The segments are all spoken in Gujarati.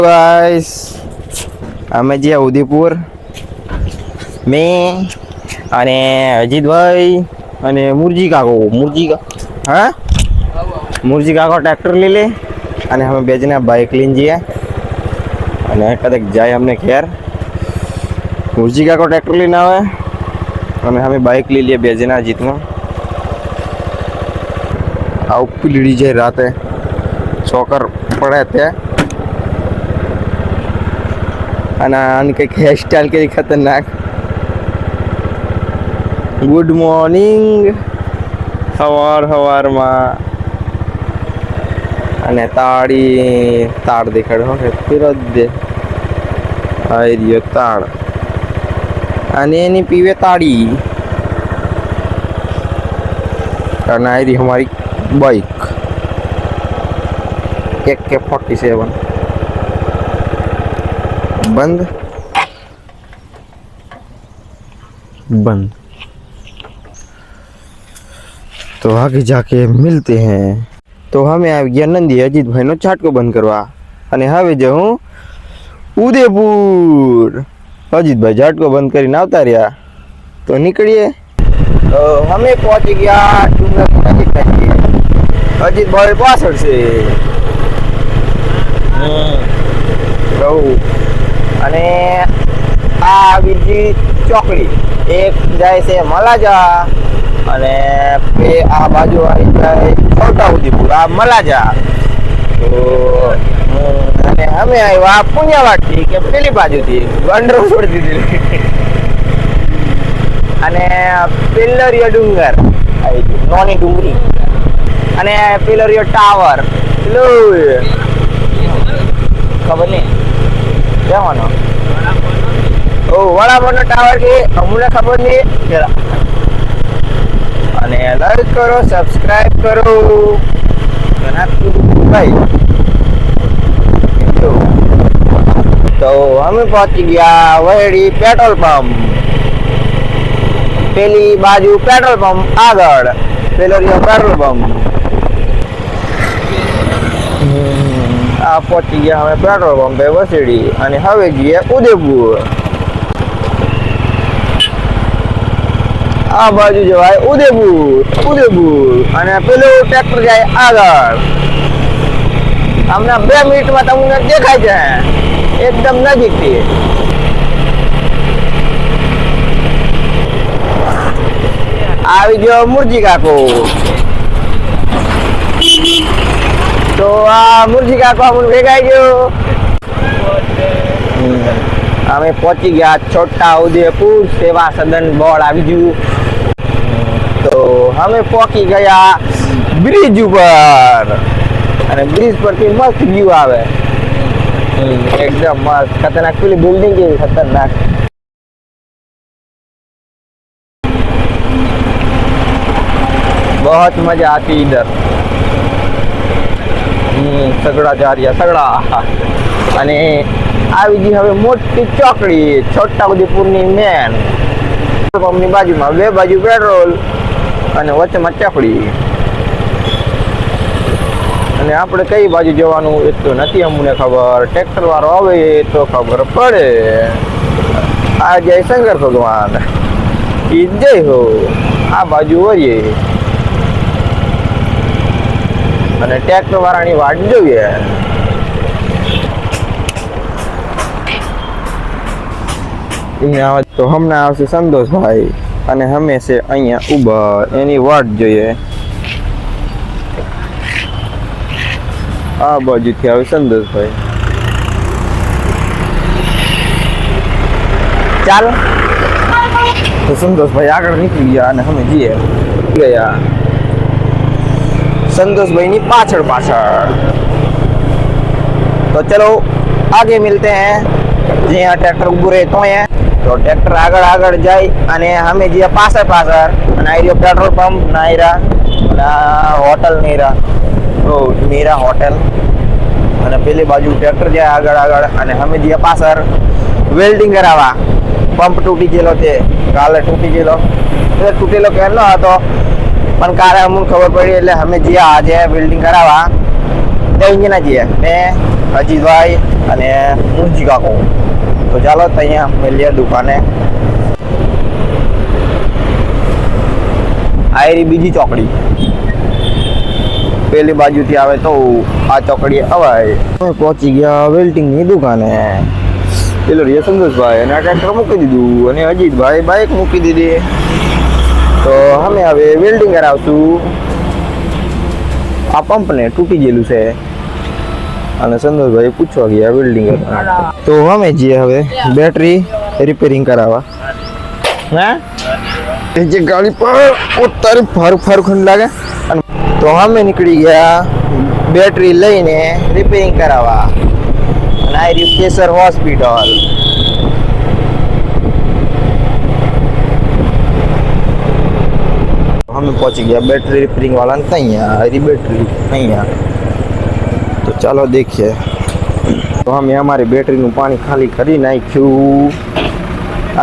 ગાઈસ અમે જે ઉદયપુર મેં અને અજીતભાઈ અને મુરજી કાકો ટ્રેક્ટર લઈ લે અને અમે બે જણા બાઇક લઈને જઈએ અને કદાચ જાય અમને ઘેર. મુરજી કાકો ટ્રેક્ટર લઈને આવે અને અમે બાઇક લઈ લઈએ બે જણા અજીતમાં. આ ઉપી લીડી જાય રાતે ચોકર પડે ત્યાં અને આની કંઈક હેરસ્ટાઈલ કરી ખતરનાક. ગુડ મોર્નિંગ સવારમાં અને તાડ દેખાડે હો ફિરોજ દે આવી રહ્યો તાડ અને એની પીવે તાળી અને આવી રહી અમારી બાઈક AK-47 बंद तो आगे जाके मिलते हैं. तो हमें आ गया नंदी अजीत भाई नो छाटको बंद करवा અને હવે જે હું ઉદયપુર અજીતભાઈ ઝાટકો બંધ કરીને આવતા રહ્યા તો નીકળીએ. તો અમે પહોંચી ગયા ડુંગર નજીક. અજીતભાઈ પાછળ છે અને આ બીજી ચોકડી એક જાય છે મલાજા અને આ બાજુ આવી જાય છોટા ઉદેપુર આ મલાજા. તો અને અમે આવ્યા પુણ્યવાડથી કે પેલી બાજુથી ગંડરો છોડી દીધી અને પિલ્લરિયો ડુંગર આવી ગયું નોની ડુંગરી અને પિલ્લરિયો ટાવર ખબર નહીં જવાનો વડાપાવનો ટાવર કે અમને ખબર નહીં. અને લાઈક કરો સબસ્ક્રાઇબ કરો ભાઈ. તો અમે પહોંચી ગયા વહેડી પેટ્રોલ પંપ. પેલી બાજુ પેટ્રોલ પંપ આગળ પેલો પેટ્રોલ પંપ આ પહોંચી ગયા અમે પેટ્રોલ પંપે વસેડી અને હવે જઈએ ઉદયપુર. આ બાજુ જવાય ઉદયપુર અને પેલું ટ્રેક્ટર જાય આગળ. હમણાં 2 મિનિટમાં તમને દેખાય છે એકદમ નજીકથી. આવી ગયો મુરજી કાકો. તો આ મુરજી કાકો અમને ભેગાઈ ગયો. અમે પહોંચી ગયા છોટા ઉદેપુર સેવા સદન બોર્ડ આવી ગયું. તો અમે પહોંચી ગયા બ્રિજ ઉપર અને બ્રિજ પરથી મસ્ત વ્યૂ આવે એકદમ મસ્ત ખતરનાક. પેલી બિલ્ડિંગ કેવી ખતરનાક. बहुत मजा आती इधर. સગડા जा रही સગડા અને આવી ગઈ હવે મોટી ચોકડી છોટા ઉદેપુરની મેન પંપની બાજુમાં 2 બાજુ પેટ્રોલ અને વચ્ચેમાં ચોકડી. અને આપણે કઈ બાજુ જવાનું એ તો નથી અમને ખબર. ટ્રેક્ટર વાળો આવે તો ખબર પડે. આ જય શંકર ભગવાન ઈ જય હો. આ બાજુ વળીએ અને ટ્રેક્ટર વાળાની વાટ જોઈએ. તો હમણાં આવશે સંતોષભાઈ અને હંમેશા અહીંયા ઊભા એની વાટ જોઈએ. આ બાજુથી આવે સંતોષભાઈ. ચાલો તો સંતોષભાઈ આગળ નીકળી ગયા અને અમે જઈએ ગયા संतोष भाई ની પાછળ. तो चलो आगे मिलते हैं. જ્યાં ટ્રેક્ટર ઉભું રહે તો તો ટ્રેક્ટર આગળ જાય અને અમે જે પાછળ અને આયરો પેટ્રોલ પંપ નાયરા હોટલ નીરા હોટલ અને પેલી બાજુ ટ્રેક્ટર જાય આગળ અને અમે જે પાછળ વેલ્ડિંગ કરાવવા. પંપ તૂટી ગયેલો તે કાલે તૂટી ગયેલો તૂટેલો કેટલો હતો પણ કાલે અમને ખબર પડી એટલે અમે જે આજે બિલ્ડિંગ કરાવવા ત્યાં ના જઈએ મેં અજીતભાઈ અને મુંજી કાકો. તો ચાલો અહીંયા મળીએ દુકાને. આયરી બીજી ચોકડી, પેલી બાજુથી આવે તો આ ચોકડી અવાય. પહોંચી ગયા વેલ્ડિંગની દુકાને. પેલો રિયા સંતોષભાઈ અને આ ટ્રેક્ટર મૂકી દીધું અને અજીતભાઈ બાઇક મૂકી દીધી. તો અમે હવે વેલ્ડિંગ કરાવશું. આ પંપને તૂટી ગયેલું છે અને સંતોષભાઈ પૂછવા ગયા વેલ્ડિંગ. તો અમે જઈએ હવે બેટરી રિપેરિંગ કરાવવા. હા જે ગાડી પર ઉતારી ફારું ખંડ લાગે. તો અમે નીકળી ગયા બેટરી લઈને રિપેરિંગ કરાવવા. અને આ રહ્યું કેસર હોસ્પિટલ. અમે પહોંચી ગયા બેટરી રિપેરિંગ વાળાને અહીંયા. આ બેટરી અહીંયા. તો ચાલો દેખીએ. તો અમે અમારી બેટરીનું પાણી ખાલી કરી નાખ્યું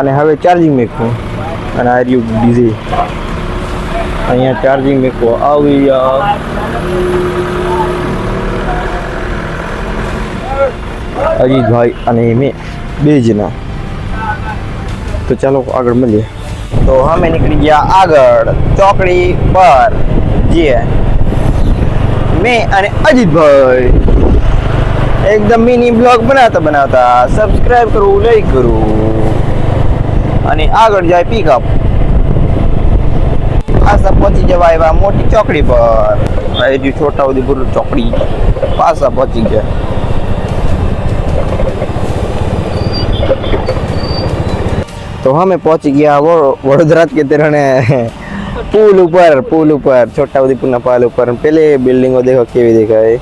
અને હવે ચાર્જિંગ મૂક્યું. અને આ રહ્યું ડીઝે. અહીંયા ચાર્જિંગ મૂકવો આવી. અજીતભાઈ અને મેં બે જણા. તો ચાલો આગળ મળીએ. તો અમે નીકળી ગયા આગળ ચોકડી પર. જે મેં અને અજીતભાઈ એકદમ મિની બ્લોગ બનાવતા સબસ્ક્રાઇબ કરવું, લાઈક કરવું અને આગળ જાય પિકઅપ. પાછા પહોંચી જવા એવા મોટી ચોકડી પર. હજી છોટાઉદેપુર ચોકડી પાછા પહોંચી ગયા. तो हमें पहुंच गया वो वडोदरा के तेरने पुल ऊपर छोटाउदेपुर ना पुल ऊपर पहले बिल्डिंगो देखो केवी देखाय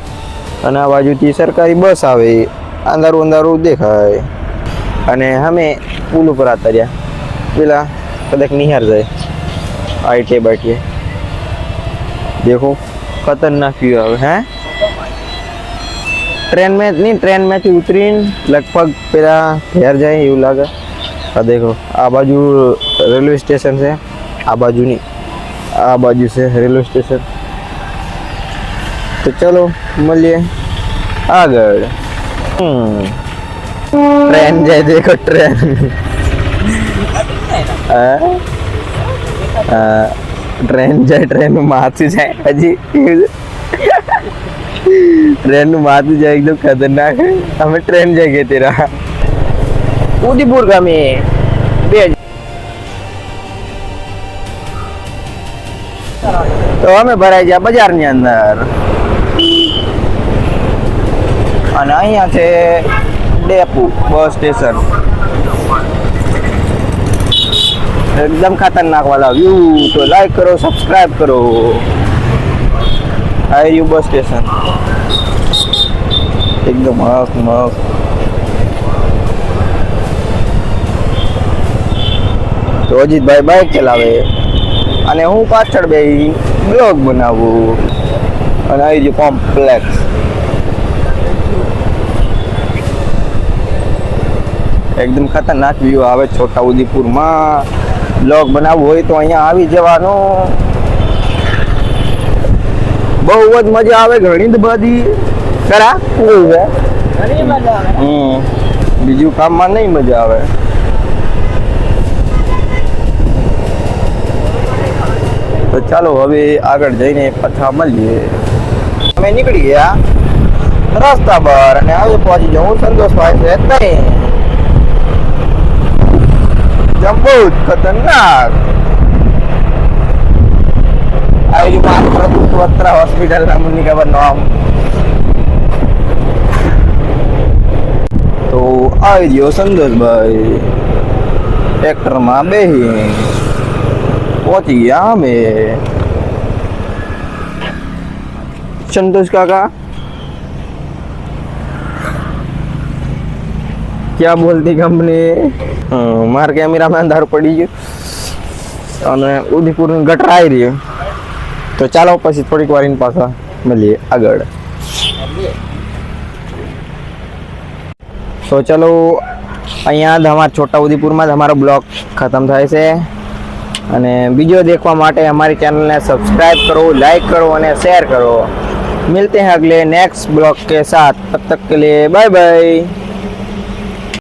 અને આ બાજુથી સરકારી બસ આવે. અંધારું અંધારું દેખાય. અને અમે પુલ ઉપર આવતા રહ્યા. પેલા કદાચ નિહાર જાય આઈટે બાટીએ. देखो खतरनाक व्यू આવે. હે ट्रेन में થી ઉતરીને લગભગ પેલા ઘેર જાય એવું લાગે. આ देखो આ બાજુ રેલવે સ્ટેશન છે. આ બાજુ ની આ બાજુ છે રેલવે સ્ટેશન. तो चलो મળીએ આગળ. ટ્રેન જાય देखो ટ્રેન. ટ્રેન જાય ટ્રેન નું માથું જાય હજી. ट्रेन નું માથું જાય એકદમ ખતરનાક. અમે ટ્રેન જાય ગયા તેરા ઉદયપુર ગામે બે. તો અમે ભરાઈ ગયા બજારની અંદર. અને અહીંયા છે ડેપુ બસ સ્ટેશન. एकदम खतरनाक वाला व्यू. तो लाइक करो, सब्सक्राइब करो. आयु बस स्टेशन एकदम मस्त मस्त. तो अजीत भाई बाइक चलावे અને હું પાછળ બેહી બ્લોગ બનાવું. અને આ જે કોમ્પ્લેક્સ એકદમ ખતરનાક વ્યૂ આવે છોટાઉદેપુરમાં. બ્લોગ બનાવવું હોય તો અહીંયા આવી જવાનું. બહુ જ મજા આવે. ઘણી બધી કરા બીજું કામમાં નહીં મજા આવે. તો ચાલો હવે આગળ જઈને પાછા મળીએ. અમે નીકળી ગયા રસ્તા પર અને હવે પહોંચી જાઉં સંતોષભાઈ છે ત્યાં. જમ્બો ખતરનાક. આવી માત્ર વત્રા હોસ્પિટલ નામની ખબર નામ. તો આવી ગયો સંતોષભાઈ ટ્રેક્ટરમાં બેહી पहुंची गया हमें. संतोष काका क्या बोलती कंपनी. मार कैमरा में अंधार पड़ी गयो અને ઉદયપુર ગટર આવી રહ્યો. તો ચાલો પછી થોડીક વાર એની પાછા મળીએ આગળ. તો ચાલો અહીંયા જ અમારા છોટાઉદેપુરમાં જ અમારો બ્લોગ ખતમ થાય છે. અને બીજો દેખવા માટે અમારી ચેનલને સબસ્ક્રાઇબ કરો, લાઈક કરો અને શેર કરો. मिलते हैं अगले नेक्स्ट ब्लॉग के साथ, तब तक के लिए बाय बाय।